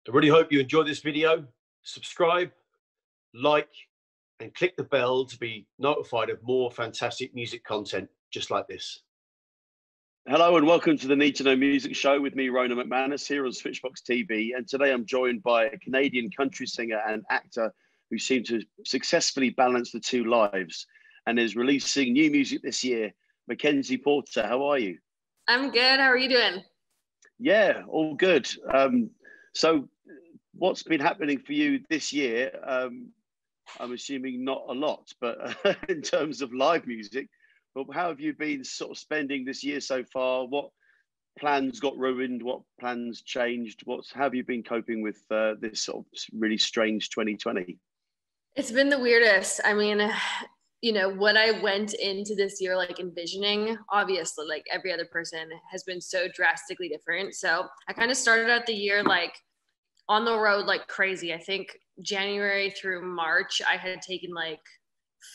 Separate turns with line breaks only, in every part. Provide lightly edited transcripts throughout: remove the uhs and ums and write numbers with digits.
I really hope you enjoyed this video. Subscribe, like, and click the bell to be notified of more fantastic music content just like this. Hello and welcome to the Need to Know Music Show with me, Ronan McManus, here on Switchbox TV. And today I'm joined by a Canadian country singer and actor who seemed to successfully balance the two lives and is releasing new music this year, MacKenzie Porter. How are you?
I'm good. How are you doing?
Yeah, all good. So what's been happening for you this year? I'm assuming not a lot, but in terms of live music, but how have you been sort of spending this year so far? What plans got ruined? What plans changed? How have you been coping with this sort of really strange 2020?
It's been the weirdest. I mean, you know, what I went into this year like envisioning, obviously, like every other person, has been so drastically different. So I kind of started out the year like on the road like crazy. I think January through March, I had taken like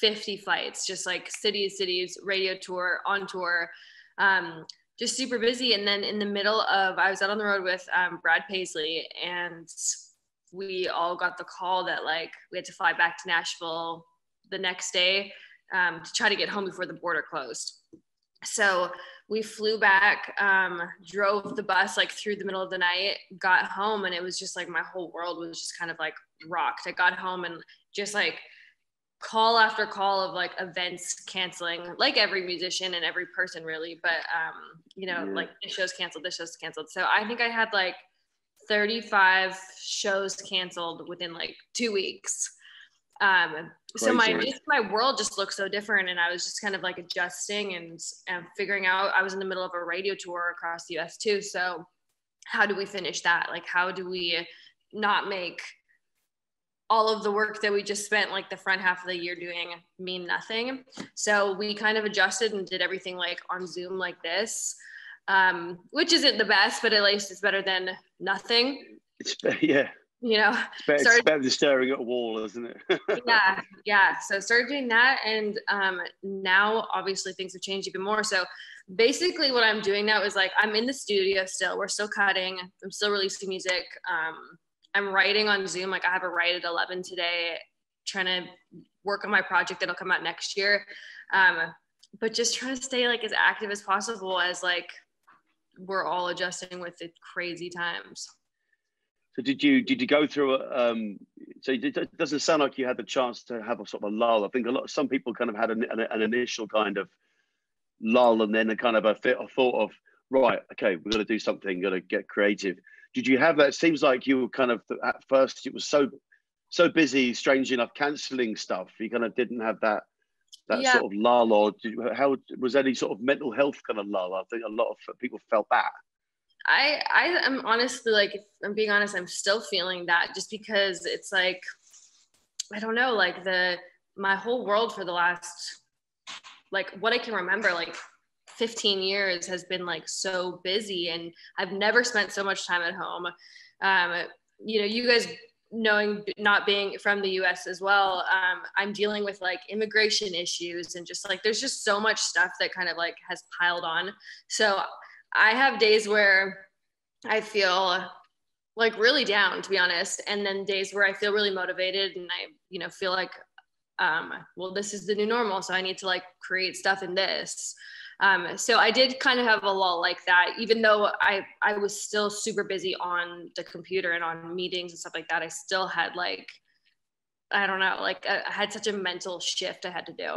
50 flights, just like cities, radio tour, on tour, just super busy. And then in the middle of, I was out on the road with Brad Paisley, and we all got the call that like we had to fly back to Nashville the next day to try to get home before the border closed. So we flew back, drove the bus like through the middle of the night, got home, and it was just like my whole world was just kind of like rocked. I got home and just like call after call of like events canceling, like every musician and every person really, but you know, like this show's canceled. So I think I had like 35 shows canceled within like 2 weeks. So my world just looked so different, and I was just kind of like adjusting and figuring out. I was in the middle of a radio tour across the US too. So how do we finish that? Like, how do we not make all of the work that we just spent like the front half of the year doing mean nothing? So we kind of adjusted and did everything like on Zoom like this, which isn't the best, but at least it's better than nothing.
Yeah.
You know,
it's better than staring at a wall, isn't it?
yeah. So started doing that, and now obviously things have changed even more. So basically what I'm doing now is like I'm in the studio still. We're still cutting. I'm still releasing music. I'm writing on Zoom. Like I have a write at 11 today, trying to work on my project that'll come out next year. But just trying to stay like as active as possible as like we're all adjusting with the crazy times.
So did you go through so it doesn't sound like you had the chance to have a sort of a lull. I think some people kind of had an initial kind of lull, and then a kind of a thought of, right, okay, we're going to do something, going to get creative. Did you have that? It seems like you were kind of, at first it was so busy, strangely enough, cancelling stuff. You kind of didn't have that sort of lull, or how was any sort of mental health kind of lull? I think a lot of people felt that.
I am honestly, like, if I'm being honest, I'm still feeling that, just because it's like, I don't know, like my whole world for the last, like what I can remember, like 15 years has been like so busy, and I've never spent so much time at home. You know, you guys knowing, not being from the US as well, I'm dealing with like immigration issues, and just like, there's just so much stuff that kind of like has piled on. So I have days where I feel like really down, to be honest. And then days where I feel really motivated, and I, you know, feel like, well, this is the new normal, so I need to like create stuff in this. So I did kind of have a lull like that, even though I was still super busy on the computer and on meetings and stuff like that. I still had like, I don't know, like I had such a mental shift I had to do.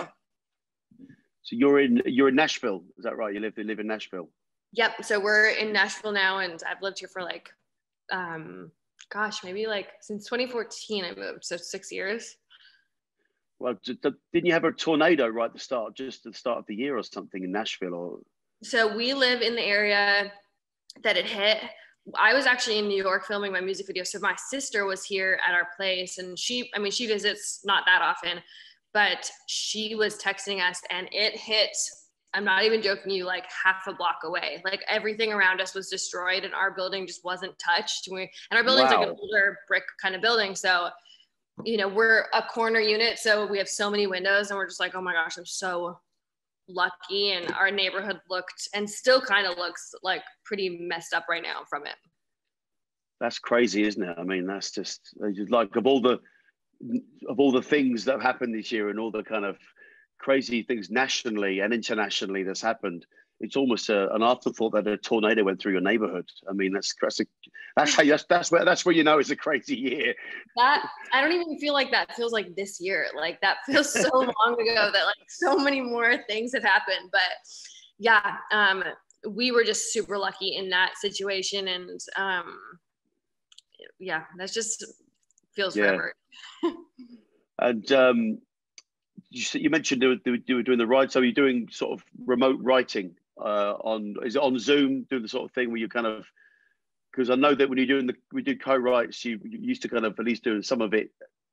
So you're in Nashville, is that right? You live in Nashville?
Yep. So we're in Nashville now, and I've lived here for like, gosh, maybe like since 2014 I moved. So 6 years.
Well, didn't you have a tornado right at the start, just at the start of the year or something in Nashville? Or
so we live in the area that it hit. I was actually in New York filming my music video. So my sister was here at our place, and she visits not that often, but she was texting us, and it hit, I'm not even joking you, like half a block away. Like everything around us was destroyed, and our building just wasn't touched. And our building's like an older brick kind of building. So, you know, we're a corner unit, so we have so many windows, and we're just like, oh my gosh, I'm so lucky. And our neighborhood looked, and still kind of looks like, pretty messed up right now from it.
That's crazy, isn't it? I mean, that's just like of all the things that have happened this year and all the kind of crazy things nationally and internationally that's happened. It's almost an afterthought that a tornado went through your neighborhood. I mean, that's where you know it's a crazy year.
That I don't even feel like that feels like this year. Like that feels so long ago that like so many more things have happened. But yeah, we were just super lucky in that situation, and yeah, that's just feels forever.
And you mentioned you were doing the ride. So you're doing sort of remote writing is it on Zoom, doing the sort of thing where you kind of, because I know that when we do co-writes, you used to kind of at least do some of it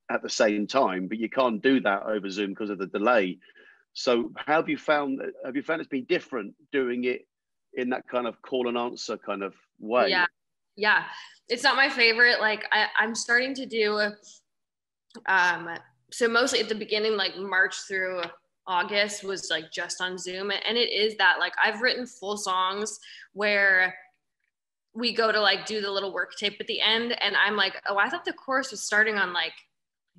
at the same time, but you can't do that over Zoom because of the delay. So how have you found it's been different doing it in that kind of call and answer kind of way?
Yeah. It's not my favorite. Like I'm starting to do, so mostly at the beginning, like March through August was like just on Zoom. And it is that, like, I've written full songs where we go to like do the little work tape at the end. And I'm like, oh, I thought the chorus was starting on like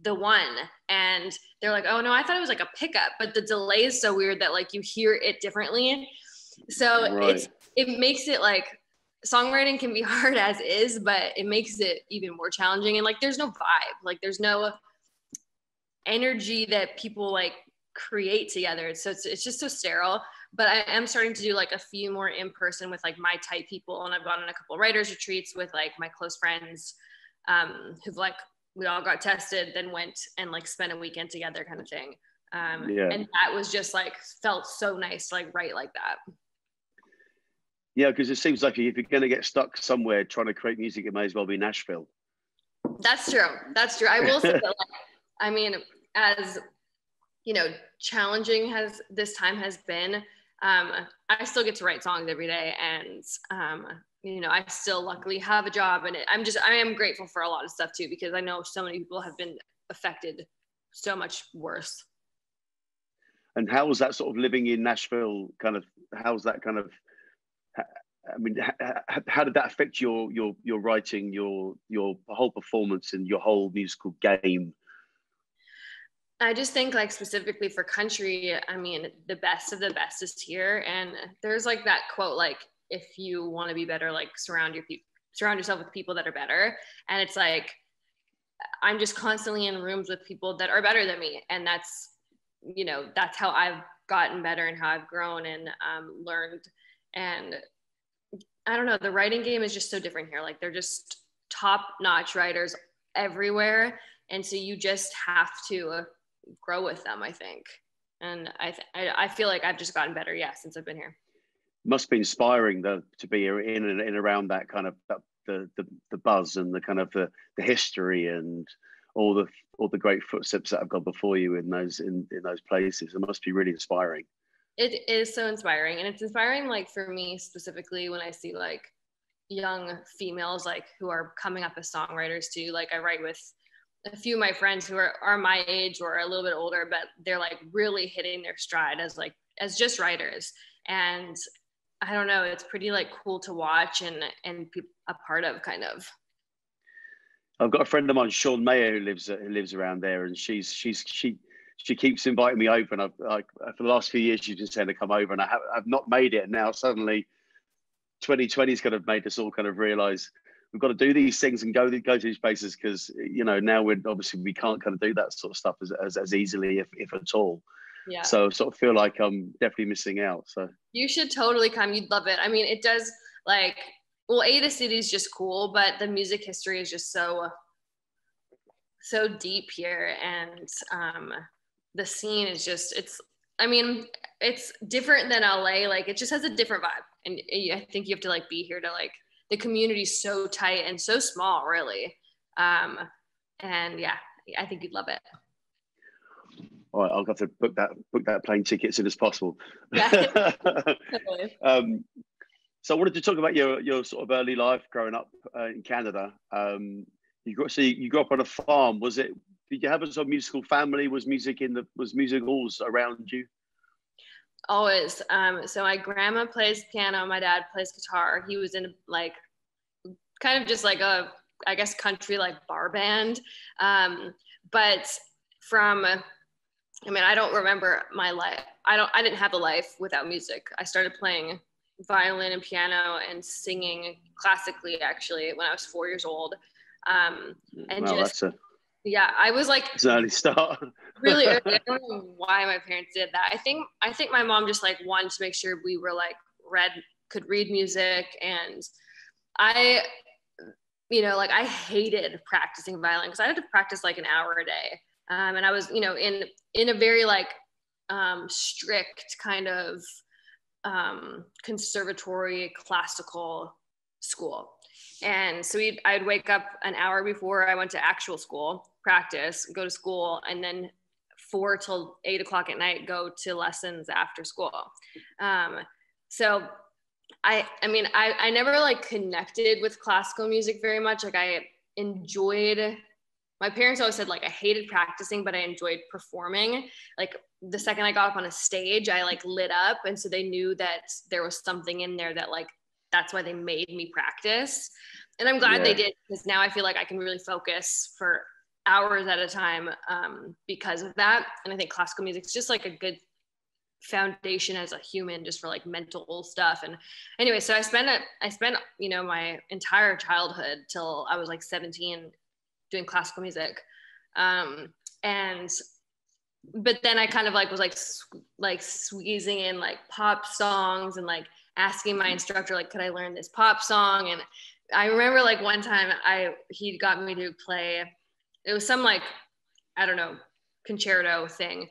the one. And they're like, oh no, I thought it was like a pickup, but the delay is so weird that like you hear it differently. So
right.
it makes it like, songwriting can be hard as is, but it makes it even more challenging. And like, there's no vibe, like there's no energy that people like create together. So it's just so sterile. But I am starting to do like a few more in person with like my type people. And I've gone on a couple of writers retreats with like my close friends who've like, we all got tested, then went and like spent a weekend together kind of thing. And that was just like, felt so nice to like write like that.
Yeah, because it seems like if you're going to get stuck somewhere trying to create music, it may as well be Nashville.
That's true. I will say that, like, I mean, as you know, challenging as this time has been, I still get to write songs every day, and you know, I still luckily have a job, and I am grateful for a lot of stuff too, because I know so many people have been affected so much worse.
And how was that sort of living in Nashville? Kind of, how's that kind of? I mean, how did that affect your writing, your whole performance, and your whole musical game?
I just think, like, specifically for country, I mean, the best of the best is here. And there's like that quote, like, if you want to be better, like surround yourself with people that are better. And it's like, I'm just constantly in rooms with people that are better than me. And that's, you know, that's how I've gotten better and how I've grown and learned. And I don't know, the writing game is just so different here. Like, they're just top-notch writers everywhere. And so you just have to grow with them, I think. And I feel like I've just gotten better, since I've been here.
Must be inspiring though to be in and around that kind of the buzz and the kind of the history and all the great footsteps that have gone before you in those places. It must be really inspiring.
It is so inspiring, and it's inspiring, like, for me specifically, when I see like young females like who are coming up as songwriters too. Like, I write with a few of my friends who are my age or a little bit older, but they're like really hitting their stride as just writers. And I don't know, it's pretty like cool to watch and be a part of, kind of.
I've got a friend of mine, Sean Mayer, who lives around there, and she keeps inviting me over. And I've, like, for the last few years, she's been saying to come over, and I've not made it. And now suddenly 2020's kind of made us all kind of realize we've got to do these things and go to these places, because, you know, now we can't kind of do that sort of stuff as easily, if at all.
Yeah.
So I sort of feel like I'm definitely missing out. So
you should totally come. You'd love it. I mean, it does, like, well, the city is just cool, but the music history is just so deep here. And the scene is just, it's different than LA. Like, it just has a different vibe. And I think you have to like be here to, like, the community's so tight and so small, really. And yeah, I think you'd love it.
All right, I'll have to book that plane ticket as soon as possible.
Yeah.
So I wanted to talk about your sort of early life growing up in Canada. You grew up on a farm. Did you have a sort of musical family? Was music always around you?
Always. So my grandma plays piano, my dad plays guitar. He was in like kind of just like a, I guess, country like bar band. But from, I mean, I don't remember my life. I didn't have a life without music. I started playing violin and piano and singing classically actually when I was 4 years old. And
wow,
just,
that's
yeah, I was like,
it's an early start.
really early. I don't know why my parents did that. I think my mom just like wanted to make sure we were like could read music. And I, you know, like I hated practicing violin because I had to practice like an hour a day. And I was, you know, in a very like strict kind of conservatory classical school. And so I'd wake up an hour before I went to actual school, practice, go to school, and then 4 till 8 o'clock at night, go to lessons after school. So I mean, I never like connected with classical music very much. Like I enjoyed, my parents always said like I hated practicing, but I enjoyed performing. Like the second I got up on a stage, I like lit up. And so they knew that there was something in there that like, that's why they made me practice. And I'm glad they did, because now I feel like I can really focus for hours at a time because of that. And I think classical music is just like a good foundation as a human, just for like mental stuff. And anyway, so I spent you know, my entire childhood till I was like 17 doing classical music. But then I kind of like was like squeezing in like pop songs and like asking my instructor, like, could I learn this pop song? And I remember like one time he got me to play, it was some like, I don't know, concerto thing.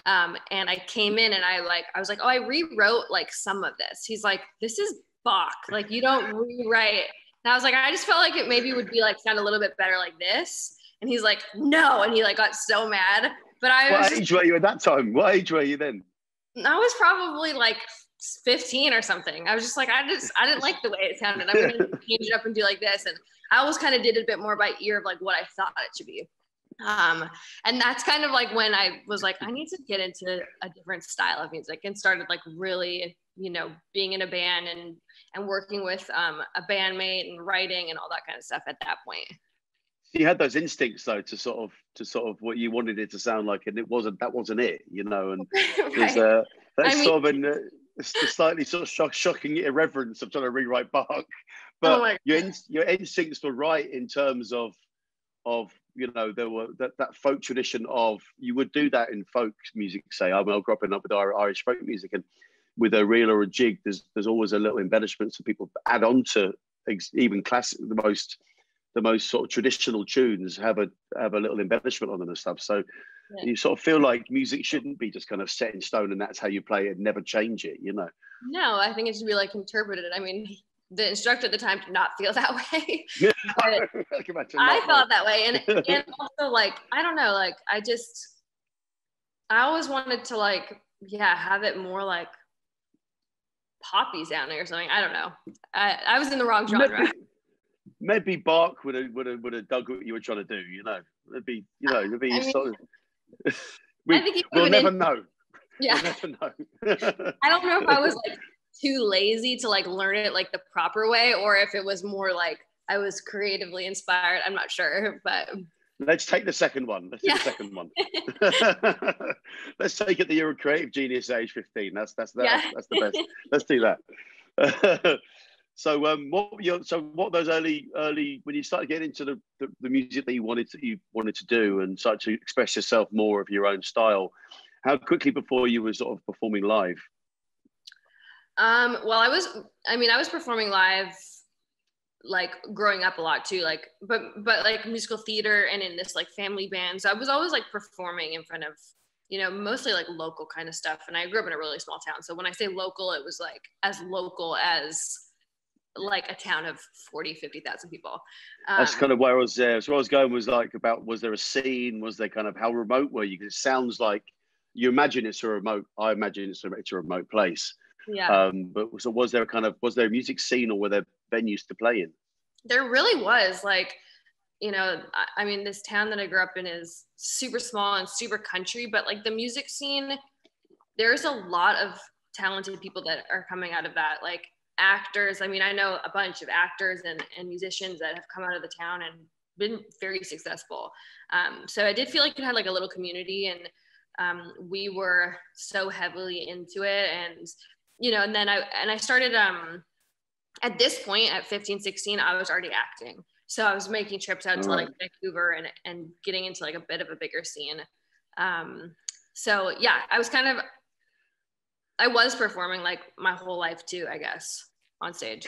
And I came in and I was like, oh, I rewrote like some of this. He's like, this is Bach. Like you don't rewrite. And I was like, I just felt like it maybe would be like sound a little bit better like this. And he's like, no. And he like got so mad. But
What age were you at that time? What age were you then?
I was probably like 15 or something. I was just like, I didn't like the way it sounded. I'm going to change it up and do like this. And I always kind of did it a bit more by ear of like what I thought it should be. And that's kind of like when I was like, I need to get into a different style of music, and started like really, you know, being in a band and working with a bandmate and writing and all that kind of stuff at that point.
You had those instincts though to sort of what you wanted it to sound like, and that wasn't it, you know. And
right.
there's sort of the slightly sort of shocking irreverence of trying to rewrite Bach, but your instincts were right in terms of you know, there were that folk tradition of, you would do that in folk music. Say, I grew up with Irish folk music, and with a reel or a jig, there's always a little embellishment, so people add on to even classic, the most sort of traditional tunes have a little embellishment on them and stuff. So you sort of feel like music shouldn't be just kind of set in stone and that's how you play it and never change it, you know?
No, I think it should be like interpreted. I mean, the instructor at the time did not feel that way. But I felt that way. And also like, I don't know, like I always wanted to like, have it more like poppy sounding or something. I don't know. I was in the wrong genre.
Maybe Bach would have dug what you were trying to do, you know. It'd be sort of, we'll never know.
Yeah.
We'll never know.
I don't know if I was like too lazy to like learn it like the proper way, or if it was more like I was creatively inspired. I'm not sure, but
let's take the second one. Let's take the second one. Let's take it that you're a creative genius at age 15. That's the best. Let's do that. So what those early when you started getting into the music that you wanted to do and start to express yourself more of your own style, how quickly before you were sort of performing live?
Well, I was performing live like growing up a lot too, like but like musical theater and in this like family band. So I was always like performing in front of, you know, mostly like local kind of stuff. And I grew up in a really small town. So when I say local, it was like as local as like a town of 50,000 people.
That's kind of where I was there. So where I was going was like about, was there a scene? Was there kind of, how remote were you? Because it sounds like you imagine it's a remote, I imagine it's a remote place.
Yeah.
But so was there a music scene, or were there venues to play in?
There really was, like, you know, I mean, this town that I grew up in is super small and super country, but like the music scene, there's a lot of talented people that are coming out of that. Like actors. I mean, I know a bunch of actors and musicians that have come out of the town and been very successful. So I did feel like it had like a little community, and we were so heavily into it. And, you know, and then I started, at this point at 15, 16, I was already acting. So I was making trips out to like Vancouver and getting into like a bit of a bigger scene. So yeah, I was performing like my whole life too, I guess, on stage.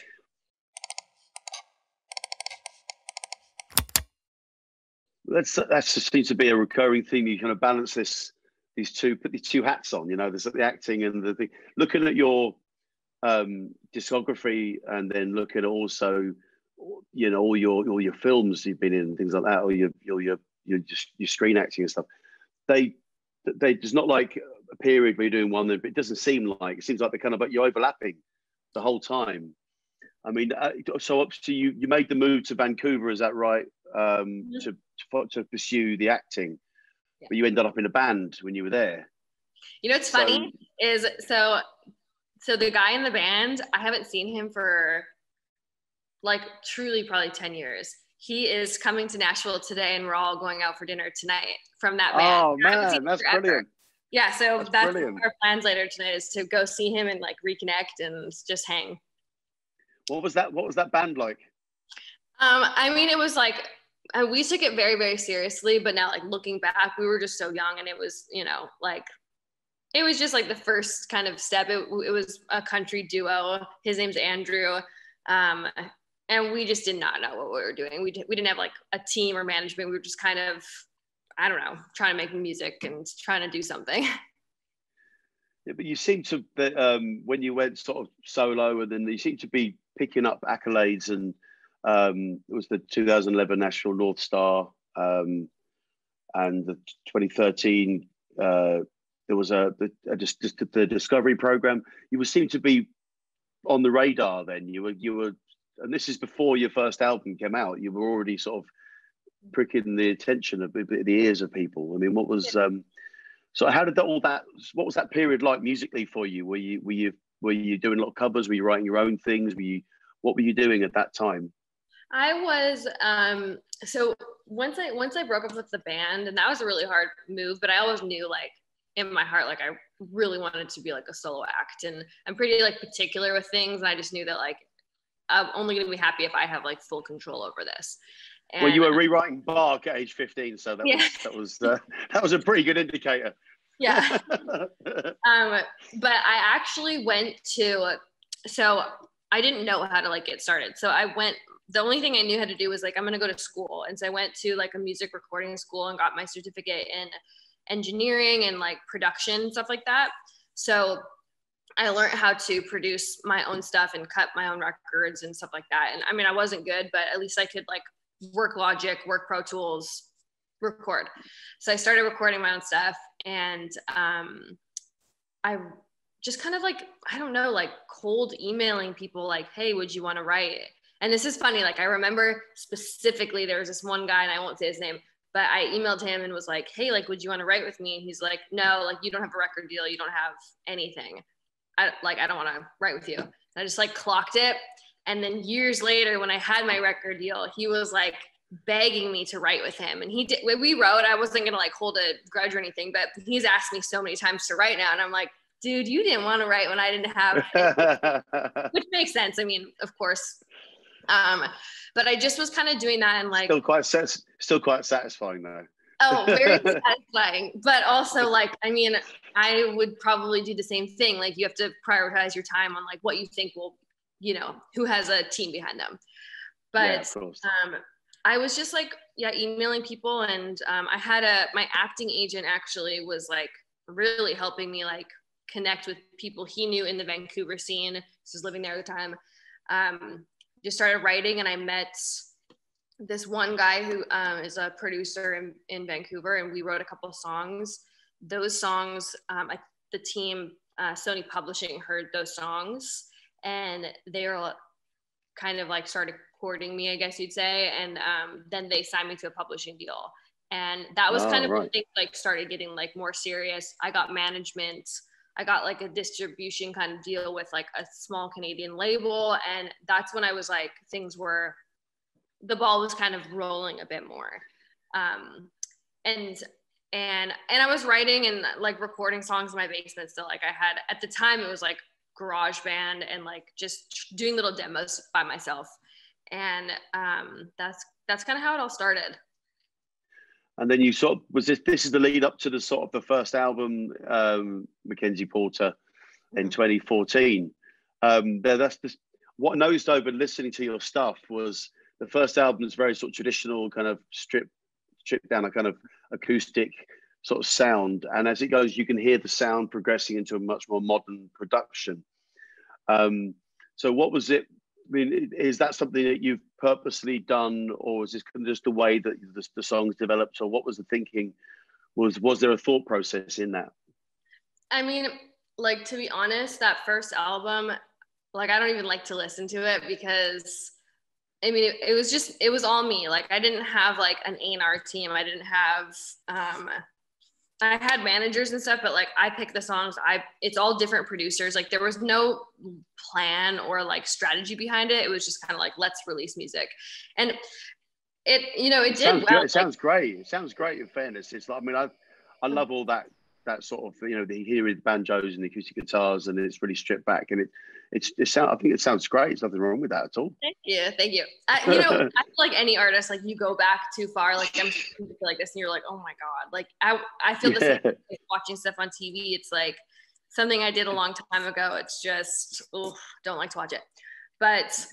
That just seems to be a recurring theme. You kind of balance put these two hats on, you know, there's the acting and the thing. Looking at your discography, and then looking at also, you know, all your films you've been in, things like that, or your screen acting and stuff. There's not like a period where you're doing one, but it doesn't seem like, it seems like they're kind of, but you're overlapping the whole time. I mean, so you made the move to Vancouver, is that right? To pursue the acting, yeah. But you ended up in a band when you were there.
You know, what's funny is so the guy in the band, I haven't seen him for like truly probably 10 years. He is coming to Nashville today, and we're all going out for dinner tonight from that band.
Oh man, that's brilliant.
Yeah, so that's our plans later tonight, is to go see him and like reconnect and just hang.
What was that band like?
I mean, it was like, we took it very, very seriously, but now like looking back, we were just so young, and it was, you know, like, it was just like the first kind of step. It was a country duo. His name's Andrew. And we just did not know what we were doing. We didn't have like a team or management. We were just kind of, I don't know, trying to make music and trying to do something.
Yeah, but you seem to, when you went sort of solo, and then you seem to be picking up accolades, and it was the 2011 National North Star, and the 2013, there was the Discovery program. You seem to be on the radar then. You were, and this is before your first album came out. You were already sort of pricking the attention of the ears of people. I mean, what was so how did what was that period like musically for you? Were you doing a lot of covers? Were you writing your own things? What were you doing at that time?
I was so once I broke up with the band, and that was a really hard move, but I always knew like in my heart, like I really wanted to be like a solo act, and I'm pretty like particular with things, and I just knew that like I'm only going to be happy if I have like full control over this. And,
well, you were rewriting Bach at age 15, so that was a pretty good indicator.
Yeah. But I actually went to, so I didn't know how to like get started. So the only thing I knew how to do was like, I'm going to go to school. And so I went to like a music recording school and got my certificate in engineering and like production, stuff like that. So I learned how to produce my own stuff and cut my own records and stuff like that. And I mean, I wasn't good, but at least I could like work Logic, work Pro Tools, record. So I started recording my own stuff, and I just kind of like, I don't know, like cold emailing people like, hey, would you want to write? And this is funny. Like I remember specifically there was this one guy, and I won't say his name, but I emailed him and was like, hey, like, would you want to write with me? And he's like, no, like you don't have a record deal. You don't have anything. I don't want to write with you. And I just like clocked it. And then years later, when I had my record deal, he was like begging me to write with him. And we wrote, I wasn't going to like hold a grudge or anything, but he's asked me so many times to write now. And I'm like, dude, you didn't want to write when I didn't have, which makes sense. I mean, of course. But I just was kind of doing that, and like,
still quite satisfying though.
Oh, very satisfying. But also like, I mean, I would probably do the same thing. Like you have to prioritize your time on like what you think will, you know, who has a team behind them. But I was just like, emailing people. And I had my acting agent actually was like really helping me like connect with people he knew in the Vancouver scene. He was living there at the time. Just started writing, and I met this one guy who is a producer in Vancouver, and we wrote a couple of songs. Those songs, the team, Sony Publishing, heard those songs, and they were kind of like started courting me, I guess you'd say. And then they signed me to a publishing deal. And that was kind of when things like started getting like more serious. I got management. I got like a distribution kind of deal with like a small Canadian label. And that's when I was like, the ball was kind of rolling a bit more. And I was writing and like recording songs in my basement still. Like I had, at the time it was like GarageBand and like just doing little demos by myself. And that's kind of how it all started.
And then you sort of, this is the lead up to the sort of the first album, MacKenzie Porter, in 2014. That's just what nosed over listening to your stuff was the first album is very sort of traditional, kind of stripped down, a kind of acoustic sort of sound. And as it goes, you can hear the sound progressing into a much more modern production. So what was it? I mean, is that something that you've purposely done, or is this just the way that the songs developed? Or what was the thinking? Was there a thought process in that?
I mean, like, to be honest, that first album, like, I don't even like to listen to it because, I mean, it was all me. Like, I didn't have like an A&R team. I didn't have, I had managers and stuff, but like I picked the songs. It's all different producers. Like there was no plan or like strategy behind it. It was just kind of like, let's release music. And it did well.
It sounds great. It sounds great in fairness. It's like, I mean, I love all that sort of, the hearing banjos and the acoustic guitars, and it's really stripped back, and I think it sounds great. There's nothing wrong with that at all.
Thank you. I feel like any artist, like you go back too far, like I'm like this, and you're like, oh my god, like I feel the same like watching stuff on TV. It's like something I did a long time ago. It's just, don't like to watch it, but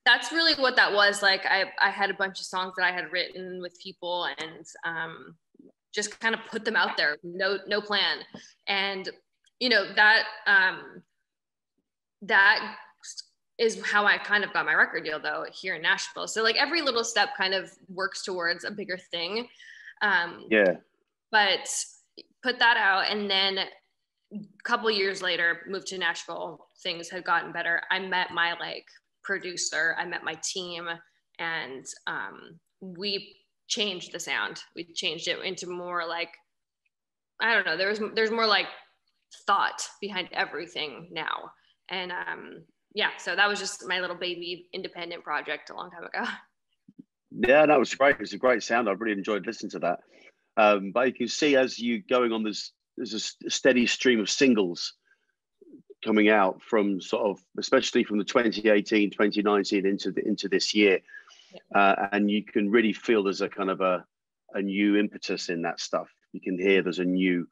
that's really what that was. Like I had a bunch of songs that I had written with people, and just kind of put them out there, no plan, and that is how I kind of got my record deal though here in Nashville. So like every little step kind of works towards a bigger thing. But put that out, and then a couple years later moved to Nashville. Things had gotten better. I met my like producer, I met my team, and we changed the sound. We changed it into more like, I don't know, there's more like thought behind everything now. And so that was just my little baby independent project a long time ago.
Yeah, that was great. It was a great sound. I really enjoyed listening to that. But you can see as you going on, there's a steady stream of singles coming out from sort of, especially from the 2018, 2019 into this year. And you can really feel there's a kind of a new impetus in that stuff. You can hear there's a new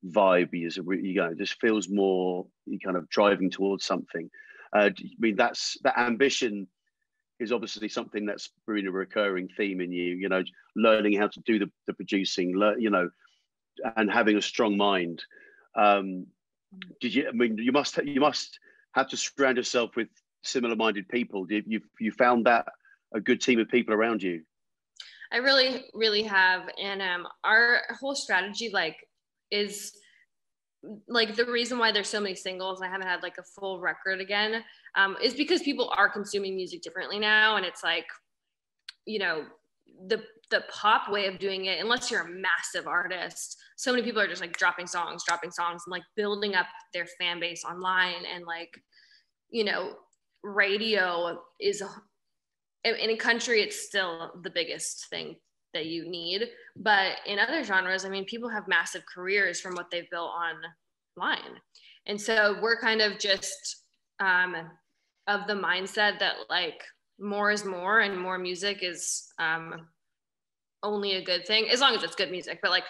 vibe. It just feels more, you kind of driving towards something. I mean, that ambition is obviously something that's really a recurring theme in you, learning how to do the producing, and having a strong mind. You must have to surround yourself with similar minded people. You found that a good team of people around you?
I really, really have. And our whole strategy is like the reason why there's so many singles. I haven't had like a full record again, is because people are consuming music differently now. And it's like, the pop way of doing it, unless you're a massive artist, so many people are just like dropping songs and like building up their fan base online. And like, radio is in a country, it's still the biggest thing that you need. But in other genres, I mean, people have massive careers from what they've built online. And so we're kind of just of the mindset that like more is more, and more music is only a good thing, as long as it's good music, but like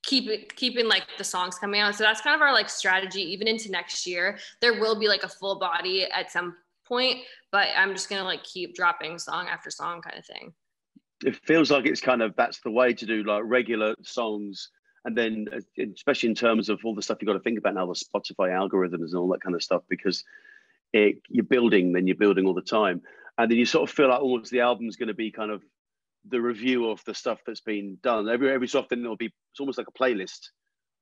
keeping like the songs coming out. So that's kind of our like strategy, even into next year. There will be like a full body at some point, but I'm just gonna like keep dropping song after song kind of thing.
It feels like it's kind of, that's the way to do like regular songs, and then especially in terms of all the stuff you've got to think about now, the Spotify algorithms and all that kind of stuff, because you're building all the time, and then you sort of feel like almost the album's going to be kind of the review of the stuff that's been done. Every so often it's almost like a playlist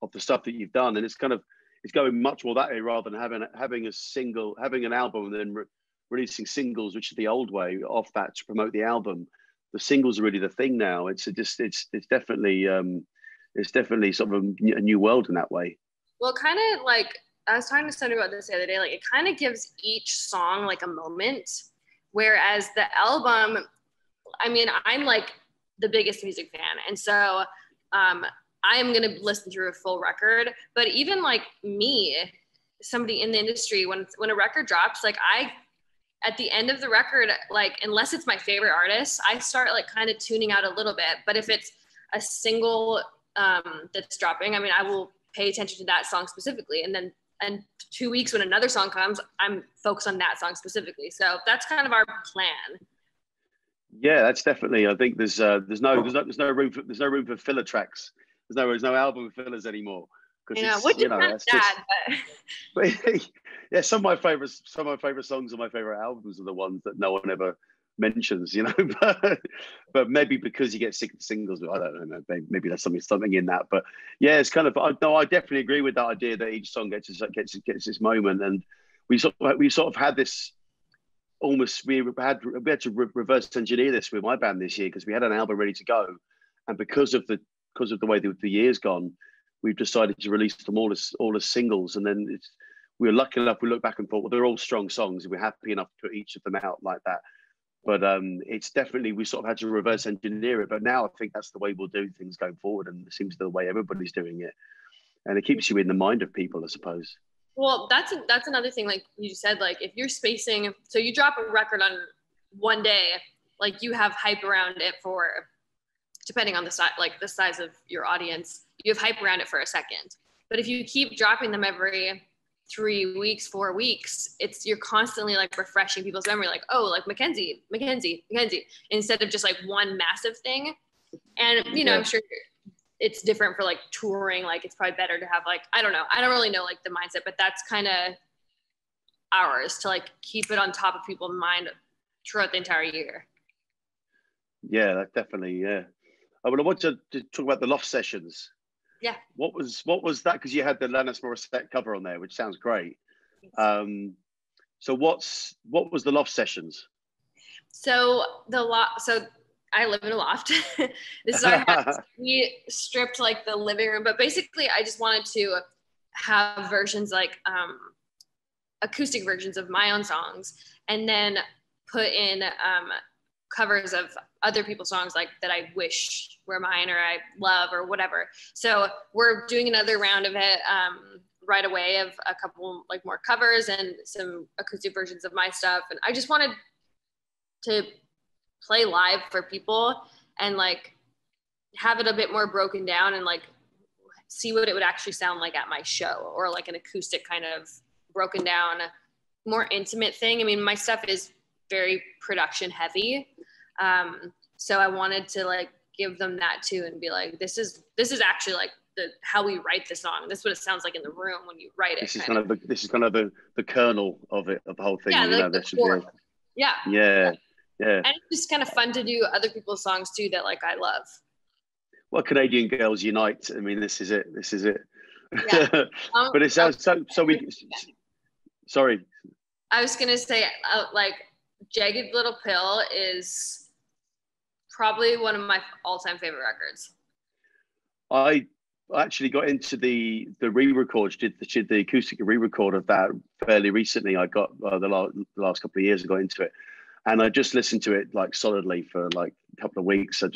of the stuff that you've done, and it's going much more that way rather than having an album and then releasing singles, which is the old way, off that to promote the album. The singles are really the thing now. It's definitely sort of a new world in that way.
Well, kind of like I was talking to somebody about this the other day. Like, it kind of gives each song like a moment, whereas the album, I mean, I'm like the biggest music fan, and so I am gonna listen through a full record. But even like me, somebody in the industry, when a record drops, like at the end of the record, like unless it's my favorite artist, I start like kind of tuning out a little bit. But if it's a single that's dropping, I mean, I will pay attention to that song specifically, and 2 weeks when another song comes, I'm focused on that song specifically. So that's kind of our plan.
Yeah, that's definitely. I think there's no room for filler tracks. There's no album fillers anymore, because
You know,
it's,
which is
you know,
kind of
that's
sad,
just. But yeah, some of my favorite songs and my favorite albums are the ones that no one ever mentions, you know. But maybe because you get sick of singles, I don't know. Maybe there's something in that. But yeah, it's kind of. I definitely agree with that idea that each song gets its moment, and we sort of had this. Almost we had to reverse engineer this with my band this year, because we had an album ready to go, and because of the way the year's gone, we've decided to release them all as singles. And then we were lucky enough, we looked back and thought, well, they're all strong songs, and we're happy enough to put each of them out like that. But it's definitely, we sort of had to reverse engineer it. But now I think that's the way we'll do things going forward, and it seems the way everybody's doing it, and it keeps you in the mind of people, I suppose.
Well, that's another thing, like you said, like if you're spacing, so you drop a record on one day, like you have hype around it for, depending on the size, like the size of your audience, you have hype around it for a second. But if you keep dropping them every 3 weeks, 4 weeks, you're constantly like refreshing people's memory, like, oh, like MacKenzie, instead of just like one massive thing. And, you know, I'm sure it's different for like touring. Like it's probably better to have like, I don't know. I don't really know like the mindset, but that's kind of ours, to like keep it on top of people's mind throughout the entire year.
Yeah, that definitely. Yeah. I want to talk about the Loft sessions.
Yeah.
What was that? Because you had the Alanis Morissette cover on there, which sounds great. So what was the Loft sessions?
So I live in a loft. This is our house. We stripped like the living room, but basically I just wanted to have versions like acoustic versions of my own songs, and then put in covers of other people's songs like that I wish were mine or I love or whatever. So we're doing another round of it right away, of a couple like more covers and some acoustic versions of my stuff. And I just wanted to play live for people and like have it a bit more broken down and like see what it would actually sound like at my show, or like an acoustic kind of broken down, more intimate thing. I mean, my stuff is very production heavy. So I wanted to like give them that too and be like, this is actually like how we write the song. This is what it sounds like in the room when you write it.
This is kind of the kernel of it, of the whole thing.
Yeah,
you
like
know,
the core. Yeah.
Yeah.
And it's just kind of fun to do other people's songs too that like I love.
Well, Canadian Girls Unite. I mean, this is it.
Yeah.
But it sounds so we. Sorry.
I was gonna say, like, Jagged Little Pill is probably one of my all-time favorite records.
I actually got into the re-record, did the acoustic re-record of that fairly recently. I got the last couple of years I got into it, and I just listened to it like solidly for like a couple of weeks. I mean,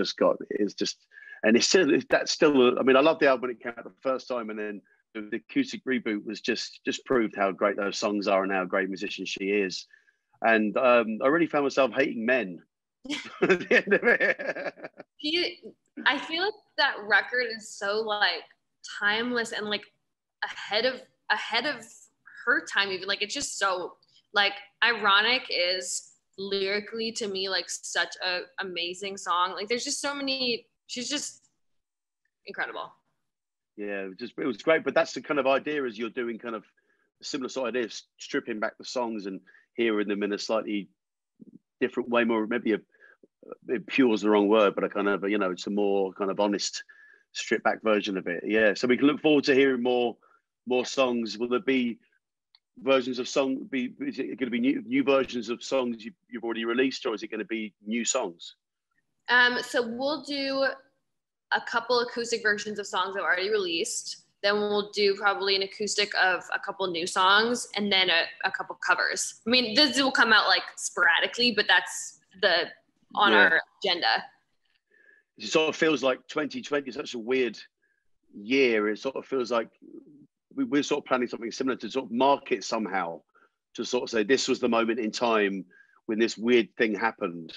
I loved the album when it came out the first time, and then the acoustic reboot was just proved how great those songs are and how great musician she is. And I really found myself hating men at the end of it.
I feel like that record is so like timeless and like ahead of her time, even. Like it's just so like Ironic is lyrically to me like such a amazing song. Like there's just so many, she's just incredible.
Yeah, it was great. But that's the kind of idea, as you're doing kind of a similar sort of idea, stripping back the songs and hearing them in a slightly different way, more maybe pure is the wrong word, but a kind of, you know, it's a more kind of honest stripped back version of it. Yeah, so we can look forward to hearing more songs. Will there be versions of songs? Is it going to be new versions of songs you've already released, or is it going to be new songs?
So we'll do a couple acoustic versions of songs I've already released, then we'll do probably an acoustic of a couple new songs, and then a couple covers. I mean, this will come out like sporadically, but that's on our agenda.
It sort of feels like 2020 is such a weird year. It sort of feels like we're sort of planning something similar to sort of mark it somehow, to sort of say this was the moment in time when this weird thing happened.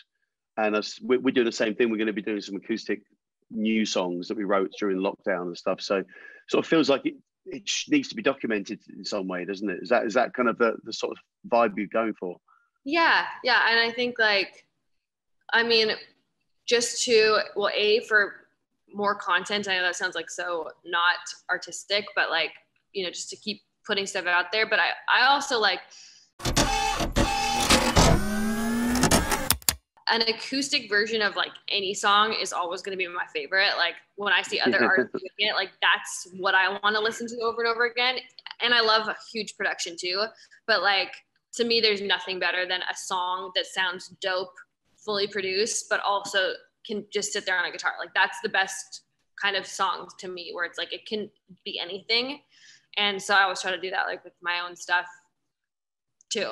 And we're doing the same thing. We're going to be doing some acoustic new songs that we wrote during lockdown and stuff. So sort of feels like it needs to be documented in some way, doesn't it? Is that kind of the sort of vibe you're going for?
Yeah. And I think like, I mean, just to, well, for more content, I know that sounds like so not artistic, but like, you know, just to keep putting stuff out there. But I also like an acoustic version of like any song is always going to be my favorite. Like when I see other artists doing it, like that's what I want to listen to over and over again. And I love a huge production too, but like to me, there's nothing better than a song that sounds dope, fully produced, but also can just sit there on a guitar. Like that's the best kind of song to me, where it's like it can be anything. And so I always try to do that like with my own stuff too.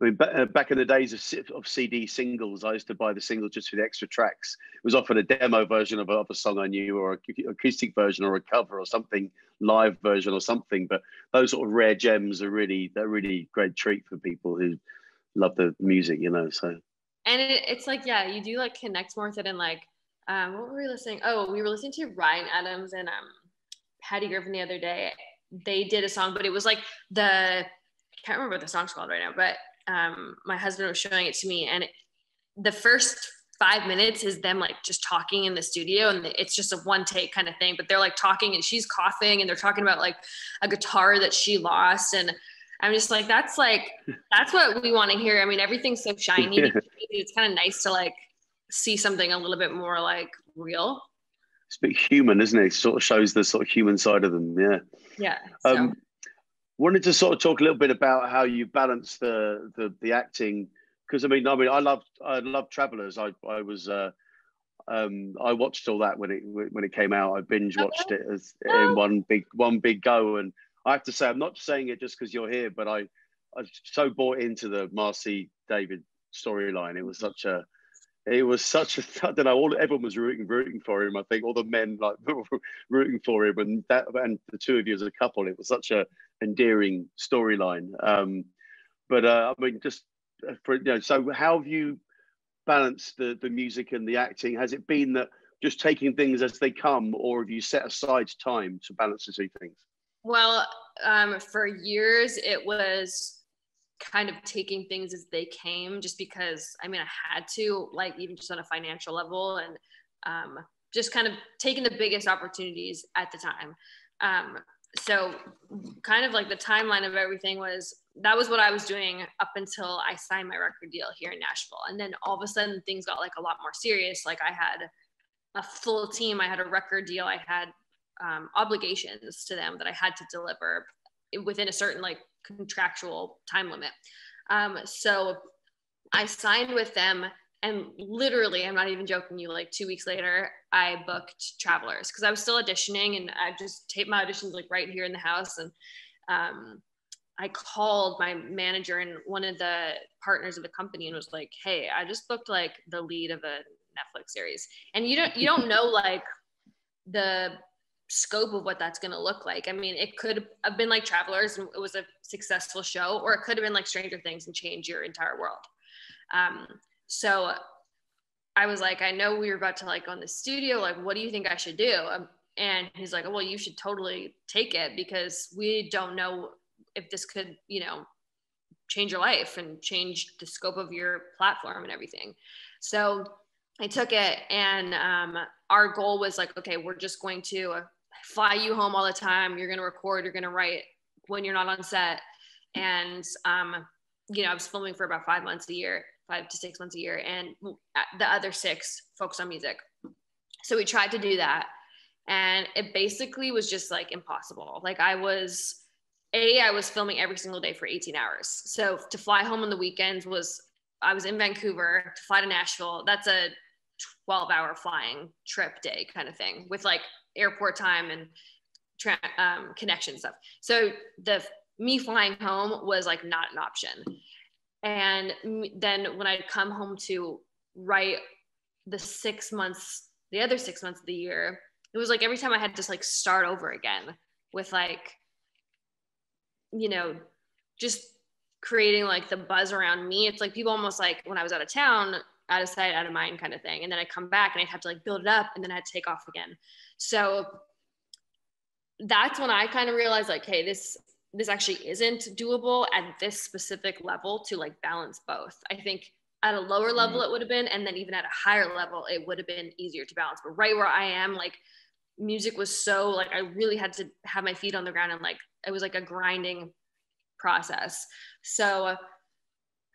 I mean, back in the days of CD singles, I used to buy the singles just for the extra tracks. It was often a demo version of a song I knew, or an acoustic version, or a cover, or something, live version, or something. But those sort of rare gems are really great treat for people who love the music, you know. So.
And it's like, yeah, you do like connect more with it. And like, what were we listening? Oh, we were listening to Ryan Adams and Patty Griffin the other day. They did a song, but it was like I can't remember what the song's called right now, but my husband was showing it to me, and the first 5 minutes is them like just talking in the studio, and it's just a one take kind of thing, but they're like talking and she's coughing and they're talking about like a guitar that she lost. And I'm just like, that's what we want to hear. I mean, everything's so shiny. It's kind of nice to like see something a little bit more like real.
It's a bit human, isn't it? It sort of shows the sort of human side of them.
Yeah. So.
Wanted to sort of talk a little bit about how you balance the acting, because I mean I love Travelers. I watched all that when it came out. I binge watched it in one big go, and I have to say, I'm not saying it just because you're here, but I so bought into the Marcy David storyline. It was such a I don't know, everyone was rooting for him. I think all the men like rooting for him, and the two of you as a couple, it was such a endearing storyline. But I mean, just for, you know, so how have you balanced the music and the acting? Has it been that just taking things as they come, or have you set aside time to balance the two things?
Well, for years it was kind of taking things as they came, just because I mean I had to, like, even just on a financial level, and just kind of taking the biggest opportunities at the time. So kind of like the timeline of everything that was what I was doing up until I signed my record deal here in Nashville. And then all of a sudden things got like a lot more serious. Like I had a full team, I had a record deal, I had obligations to them that I had to deliver within a certain like contractual time limit. So I signed with them, and literally, I'm not even joking you, like 2 weeks later, I booked Travelers, because I was still auditioning, and I just taped my auditions like right here in the house. And I called my manager and one of the partners of the company and was like, hey, I just booked like the lead of a Netflix series. And you don't know like the scope of what that's going to look like. I mean, it could have been like Travelers and it was a successful show, or it could have been like Stranger Things and change your entire world. So I was like, I know we were about to like go in the studio, like, what do you think I should do? And he's like, well, you should totally take it, because we don't know if this could, you know, change your life and change the scope of your platform and everything. So I took it, and our goal was like, okay, we're just going to fly you home all the time. You're going to record, you're going to write when you're not on set. And, you know, I was filming for about 5 months a year, 5 to 6 months a year. And the other 6 focused on music. So we tried to do that. And it basically was just like impossible. Like I was filming every single day for 18 hours. So to fly home on the weekends I was in Vancouver, to fly to Nashville. That's a 12-hour flying trip day kind of thing, with like airport time and connection stuff. So me flying home was like not an option. And then when I'd come home to write the other 6 months of the year, it was like every time I had to like start over again with like, just creating like the buzz around me. It's like people almost like when I was out of town, out of sight, out of mind kind of thing. And then I come back and I'd have to like build it up and then I'd take off again. So that's when I kind of realized like, hey, this actually isn't doable at this specific level to like balance both. I think at a lower level it would have been, and then even at a higher level, it would have been easier to balance. But right where I am, like music was so like, I really had to have my feet on the ground and like, it was like a grinding process. So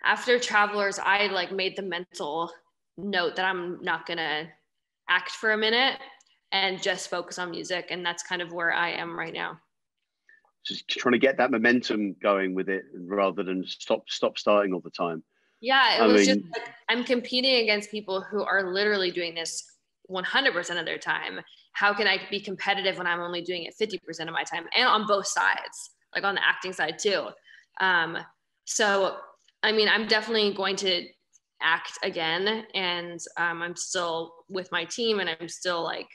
after Travelers, I like made the mental note that I'm not gonna act for a minute and just focus on music. And that's kind of where I am right now.
Just trying to get that momentum going with it rather than stop starting all the time.
Yeah, it was just like, I'm competing against people who are literally doing this 100% of their time. How can I be competitive when I'm only doing it 50% of my time, and on both sides, like on the acting side too? So, I mean, I'm definitely going to act again, and I'm still with my team, and I'm still like,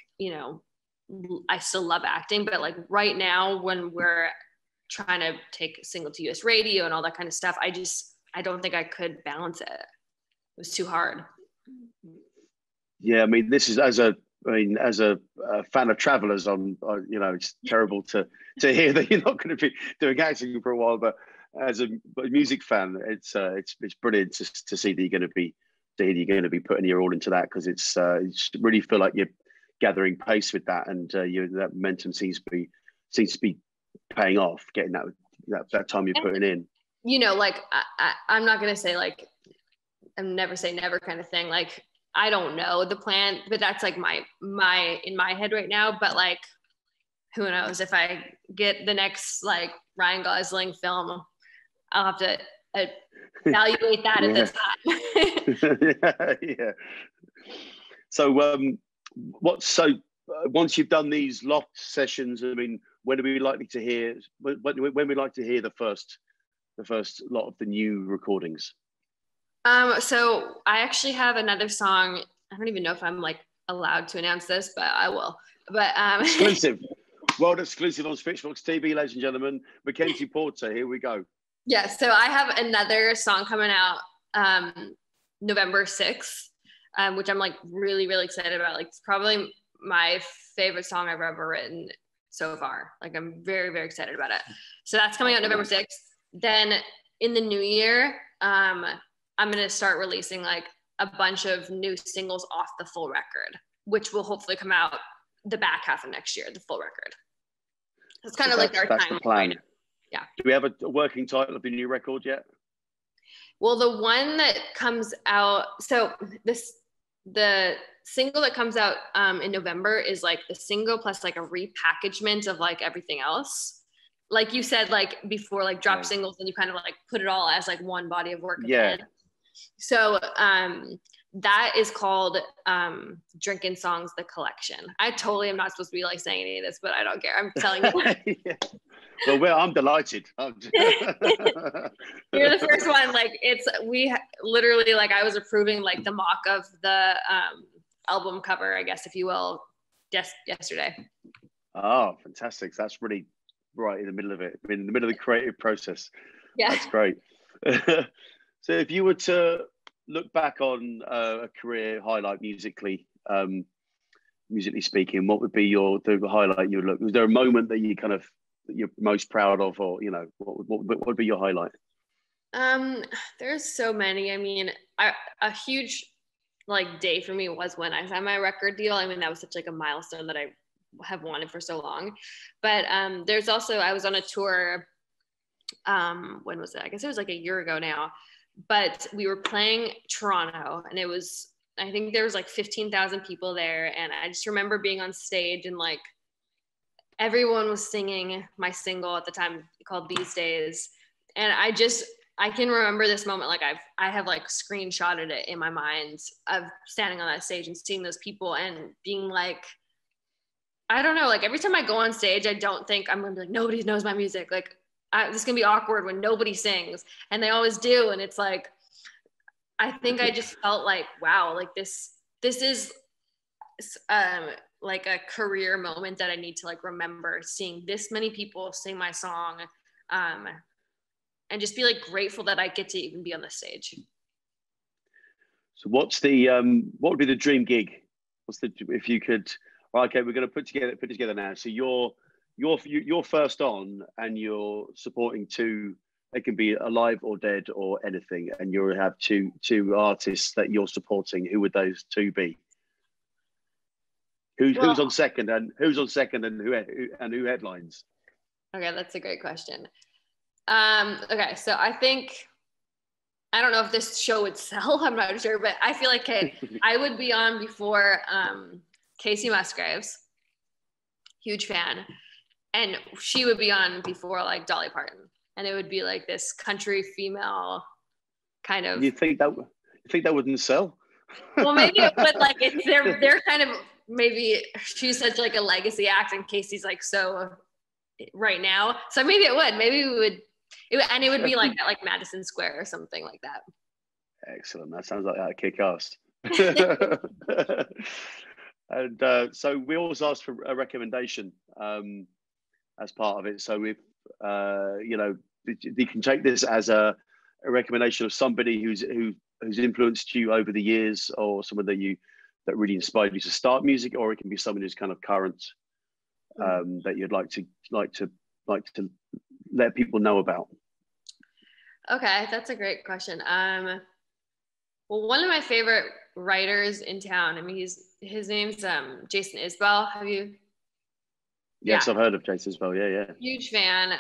I still love acting, but like right now when we're trying to take a single to US radio and all that kind of stuff, I don't think I could balance it. It was too hard.
Yeah, I mean, this is as a fan of Travelers, it's terrible to hear that you're not going to be doing acting for a while, but as a music fan, it's brilliant to see that you're going to be putting your all into that, because it's really feel like you're gathering pace with that, and that momentum seems to be paying off, getting that time you're putting in.
Like I'm not going to say like, I'm never say never kind of thing. Like, I don't know the plan, but that's like my in my head right now. But like, who knows if I get the next like Ryan Gosling film, I'll have to evaluate that at the
time. Yeah. So once you've done these loft sessions, I mean, when are we likely to hear? When we like to hear the first lot of the new recordings?
So I actually have another song. I don't even know if I'm like allowed to announce this, but I will. But
exclusive, world exclusive on Switchbox TV, ladies and gentlemen. MacKenzie Porter, here we go.
Yeah, so I have another song coming out November 6th, which I'm like really, really excited about. Like, it's probably my favorite song I've ever written so far. Like, I'm very, very excited about it. So that's coming out November 6th. Then in the new year, I'm going to start releasing like a bunch of new singles off the full record, which will hopefully come out the back half of next year, the full record. It's kind of like our
that's
time.
The plan.
Yeah.
Do we have a working title of the new record yet?
Well, the one that comes out, so the single that comes out in November is like the single plus like a repackagement of like everything else. Like you said, like before, like drop singles, and you kind of like put it all as like one body of work again. So that is called Drinking Songs, the Collection. I totally am not supposed to be like saying any of this, but I don't care. I'm telling you.
Yeah. Well, I'm delighted.
You're the first one. Like, we literally, like, I was approving like the mock of the album cover, I guess, if you will, just yesterday.
Oh, fantastic. That's really right in the middle of it, in the middle of the creative process.
Yeah.
That's great. So if you were to look back on a career highlight musically speaking, what would be the highlight you would look? Was there a moment that you're most proud of, or what would be your highlight?
There's so many. I mean, a huge like day for me was when I signed my record deal. I mean, that was such like a milestone that I have wanted for so long. But there's also, I was on a tour. When was it? I guess it was like a year ago now. But we were playing Toronto, and I think there was like 15,000 people there. And I just remember being on stage, and like everyone was singing my single at the time called These Days. And I can remember this moment. Like I have like screenshotted it in my mind of standing on that stage and seeing those people and being like, I don't know. Like every time I go on stage, I don't think I'm gonna be like, nobody knows my music. Like this is gonna be awkward when nobody sings, and they always do. And it's like, I think I just felt like, wow, like this is like a career moment that I need to like remember, seeing this many people sing my song, and just be like grateful that I get to even be on the stage.
So what's the what would be the dream gig? What's the, if you could, okay, we're going to put together now. So you're first on, and you're supporting two. It can be alive or dead or anything, and you'll have two artists that you're supporting. Who would those two be? Who's on second, and who headlines?
Okay, that's a great question. Okay, so I think, I don't know if this show would sell, I'm not sure, but I feel like I would be on before Casey Musgraves, huge fan, and she would be on before like Dolly Parton, and it would be like this country female kind of.
You think that wouldn't sell?
Well, maybe it would. Like they're kind of, maybe she's such like a legacy act, and Casey's like so right now, so maybe it would. Maybe we would. And it would be like at like Madison Square or something like that.
Excellent. That sounds like that kick ass. And so we always ask for a recommendation as part of it. So if you know, you can take this as a recommendation of somebody who's influenced you over the years, or someone that really inspired you to start music, or it can be someone who's kind of current that you'd like to let people know about.
Okay, that's a great question. Well, one of my favorite writers in town, I mean, his name's Jason Isbell. Have you?
Yes, yeah. I've heard of Jason Isbell. Yeah.
Huge fan.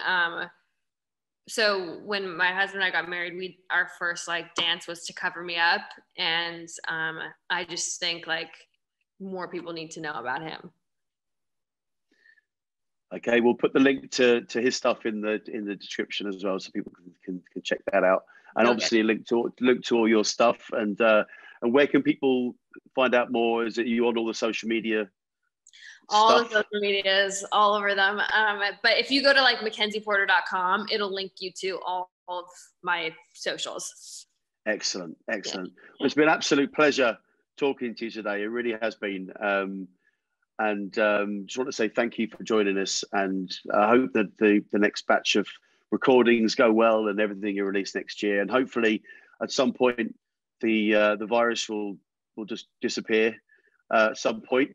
So when my husband and I got married, our first like dance was To Cover Me Up, and I just think like more people need to know about him.
Okay, we'll put the link to his stuff in the description as well, so people can check that out. And okay, obviously link to all your stuff. And where can people find out more? Is it you on all the social media?
All the social medias, all over them. But if you go to like MacKenziePorter.com, it'll link you to all of my socials.
Excellent. Yeah. Well, it's been an absolute pleasure talking to you today. It really has been. And just want to say thank you for joining us, and I hope that the next batch of recordings go well and everything you release next year. And hopefully at some point the virus will just disappear at some point,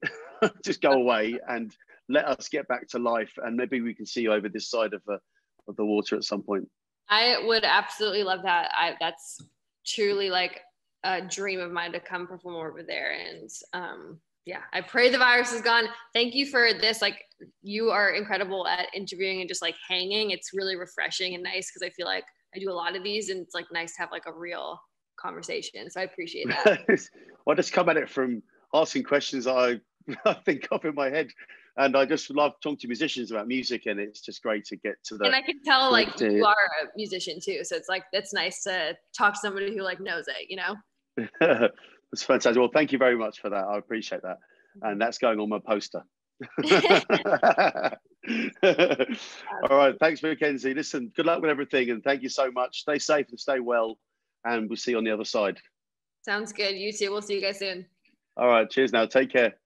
just go away and let us get back to life, and maybe we can see you over this side of the water at some point.
I would absolutely love that. That's truly like a dream of mine to come perform over there. And yeah, I pray the virus is gone. Thank you for this. Like, you are incredible at interviewing and just like hanging. It's really refreshing and nice, because I feel like I do a lot of these, and it's like nice to have like a real conversation. So I appreciate that.
I just come at it from asking questions I think of in my head, and I just love talking to musicians about music, and it's just great to get to the.
And I can tell like you are a musician too, so it's like it's nice to talk to somebody who like knows it, you know.
It's fantastic. Well, thank you very much for that. I appreciate that. And that's going on my poster. All right. Thanks, MacKenzie. Listen, good luck with everything. And thank you so much. Stay safe and stay well. And we'll see you on the other side.
Sounds good. You too. We'll see you guys soon.
All right. Cheers now. Take care.